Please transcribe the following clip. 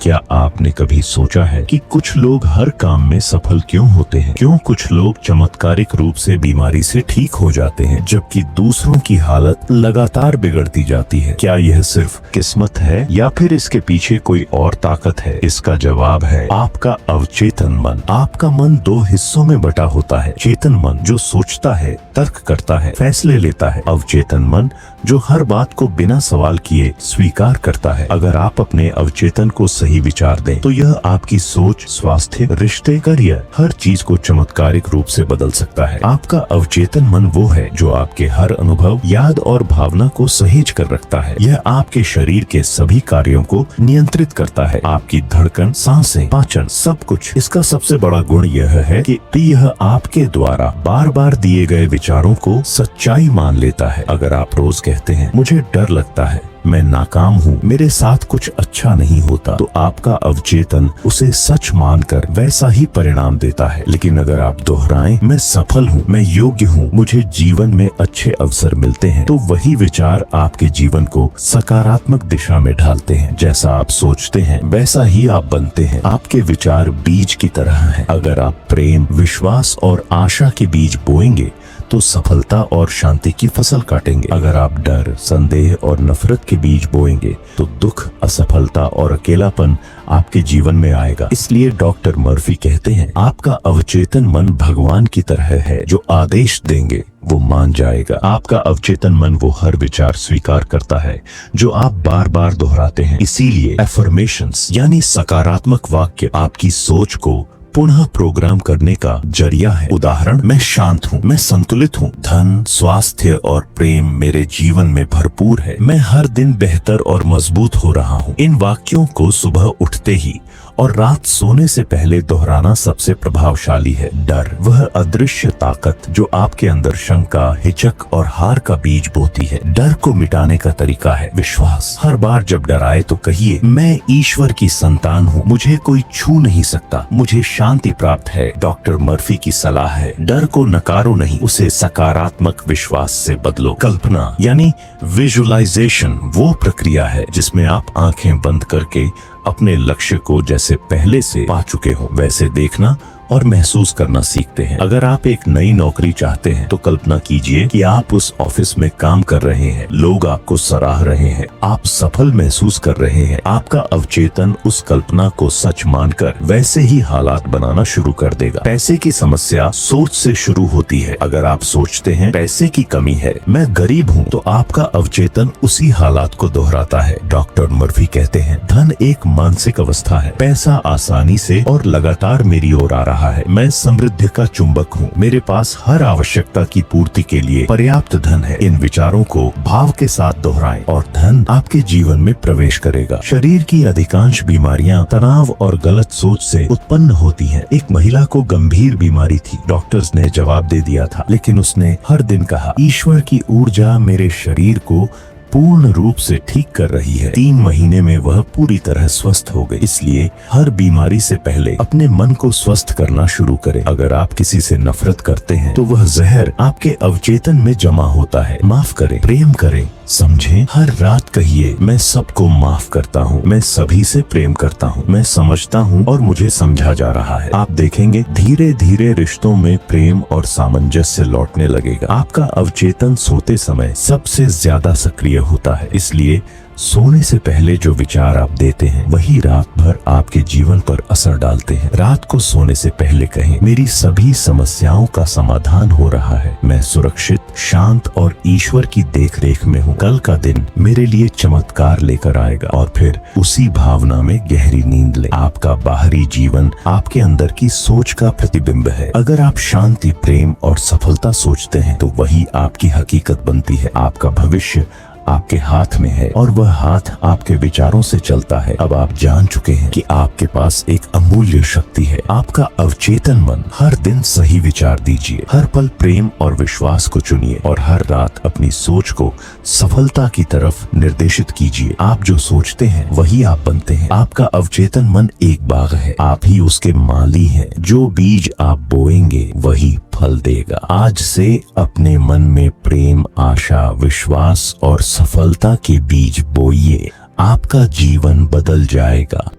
क्या आपने कभी सोचा है कि कुछ लोग हर काम में सफल क्यों होते हैं? क्यों कुछ लोग चमत्कारिक रूप से बीमारी से ठीक हो जाते हैं जबकि दूसरों की हालत लगातार बिगड़ती जाती है? क्या यह सिर्फ किस्मत है या फिर इसके पीछे कोई और ताकत है? इसका जवाब है आपका अवचेतन मन। आपका मन दो हिस्सों में बटा होता है। चेतन मन जो सोचता है, तर्क करता है, फैसले लेता है। अवचेतन मन जो हर बात को बिना सवाल किए स्वीकार करता है। अगर आप अपने अवचेतन को सही विचार दें तो यह आपकी सोच, स्वास्थ्य, रिश्ते, करियर, हर चीज को चमत्कारिक रूप से बदल सकता है। आपका अवचेतन मन वो है जो आपके हर अनुभव, याद और भावना को सहेज कर रखता है। यह आपके शरीर के सभी कार्यों को नियंत्रित करता है। आपकी धड़कन, सांसें, पाचन, सब कुछ। इसका सबसे बड़ा गुण यह है कि यह आपके द्वारा बार बार दिए गए विचारों को सच्चाई मान लेता है। अगर आप रोज कहते हैं मुझे डर लगता है, मैं नाकाम हूँ, मेरे साथ कुछ अच्छा नहीं होता, तो आपका अवचेतन उसे सच मानकर वैसा ही परिणाम देता है। लेकिन अगर आप दोहराएं मैं सफल हूँ, मैं योग्य हूँ, मुझे जीवन में अच्छे अवसर मिलते हैं, तो वही विचार आपके जीवन को सकारात्मक दिशा में ढालते हैं। जैसा आप सोचते हैं वैसा ही आप बनते हैं। आपके विचार बीज की तरह हैं। अगर आप प्रेम, विश्वास और आशा के बीज बोएंगे तो सफलता और शांति की फसल काटेंगे। अगर आप डर, संदेह और नफरत के बीज बोएंगे तो दुख, असफलता और अकेलापन आपके जीवन में आएगा। इसलिए डॉक्टर मर्फी कहते हैं आपका अवचेतन मन भगवान की तरह है, जो आदेश देंगे वो मान जाएगा। आपका अवचेतन मन वो हर विचार स्वीकार करता है जो आप बार बार दोहराते हैं। इसीलिए एफर्मेशंस यानी सकारात्मक वाक्य आपकी सोच को पुनः प्रोग्राम करने का जरिया है। उदाहरण, मैं शांत हूँ, मैं संतुलित हूँ, धन, स्वास्थ्य और प्रेम मेरे जीवन में भरपूर है, मैं हर दिन बेहतर और मजबूत हो रहा हूँ। इन वाक्यों को सुबह उठते ही और रात सोने से पहले दोहराना सबसे प्रभावशाली है। डर वह अदृश्य ताकत जो आपके अंदर शंका, हिचक और हार का बीज बोती है। डर को मिटाने का तरीका है विश्वास। हर बार जब डर आए तो कहिए मैं ईश्वर की संतान हूँ, मुझे कोई छू नहीं सकता, मुझे शांति प्राप्त है। डॉक्टर मर्फी की सलाह है डर को नकारो नहीं, उसे सकारात्मक विश्वास से बदलो। कल्पना यानी विजुअलाइजेशन वो प्रक्रिया है जिसमें आप आंखें बंद करके अपने लक्ष्य को जैसे पहले से पा चुके हो वैसे देखना और महसूस करना सीखते हैं। अगर आप एक नई नौकरी चाहते हैं तो कल्पना कीजिए कि आप उस ऑफिस में काम कर रहे हैं, लोग आपको सराह रहे हैं, आप सफल महसूस कर रहे हैं। आपका अवचेतन उस कल्पना को सच मानकर वैसे ही हालात बनाना शुरू कर देगा। पैसे की समस्या सोच से शुरू होती है। अगर आप सोचते हैं पैसे की कमी है, मैं गरीब हूँ, तो आपका अवचेतन उसी हालात को दोहराता है। डॉक्टर मर्फी कहते हैं धन एक मानसिक अवस्था है, पैसा आसानी से और लगातार मेरी ओर आ रहा है, मैं समृद्धि का चुंबक हूँ, मेरे पास हर आवश्यकता की पूर्ति के लिए पर्याप्त धन है। इन विचारों को भाव के साथ दोहराएं और धन आपके जीवन में प्रवेश करेगा। शरीर की अधिकांश बीमारियां तनाव और गलत सोच से उत्पन्न होती हैं। एक महिला को गंभीर बीमारी थी, डॉक्टर्स ने जवाब दे दिया था, लेकिन उसने हर दिन कहा ईश्वर की ऊर्जा मेरे शरीर को पूर्ण रूप से ठीक कर रही है। 3 महीने में वह पूरी तरह स्वस्थ हो गई। इसलिए हर बीमारी से पहले अपने मन को स्वस्थ करना शुरू करें। अगर आप किसी से नफरत करते हैं तो वह जहर आपके अवचेतन में जमा होता है। माफ करें, प्रेम करें, समझें। हर रात कहिए मैं सबको माफ करता हूँ, मैं सभी से प्रेम करता हूँ, मैं समझता हूँ और मुझे समझा जा रहा है। आप देखेंगे धीरे धीरे रिश्तों में प्रेम और सामंजस्य लौटने लगेगा। आपका अवचेतन सोते समय सबसे ज्यादा सक्रिय होता है, इसलिए सोने से पहले जो विचार आप देते हैं वही रात भर आपके जीवन पर असर डालते हैं। रात को सोने से पहले कहें मेरी सभी समस्याओं का समाधान हो रहा है, मैं सुरक्षित, शांत और ईश्वर की देखरेख में हूँ। कल का दिन मेरे लिए चमत्कार लेकर आएगा। और फिर उसी भावना में गहरी नींद ले। आपका बाहरी जीवन आपके अंदर की सोच का प्रतिबिंब है। अगर आप शांति, प्रेम और सफलता सोचते हैं तो वही आपकी हकीकत बनती है। आपका भविष्य आपके हाथ में है और वह हाथ आपके विचारों से चलता है। अब आप जान चुके हैं कि आपके पास एक अमूल्य शक्ति है, आपका अवचेतन मन। हर दिन सही विचार दीजिए, हर पल प्रेम और विश्वास को चुनिए और हर रात अपनी सोच को सफलता की तरफ निर्देशित कीजिए। आप जो सोचते हैं वही आप बनते हैं। आपका अवचेतन मन एक बाग है, आप ही उसके माली हैं। जो बीज आप बोएंगे वही फल देगा। आज से अपने मन में प्रेम, आशा, विश्वास और सफलता के बीज बोइए। आपका जीवन बदल जाएगा।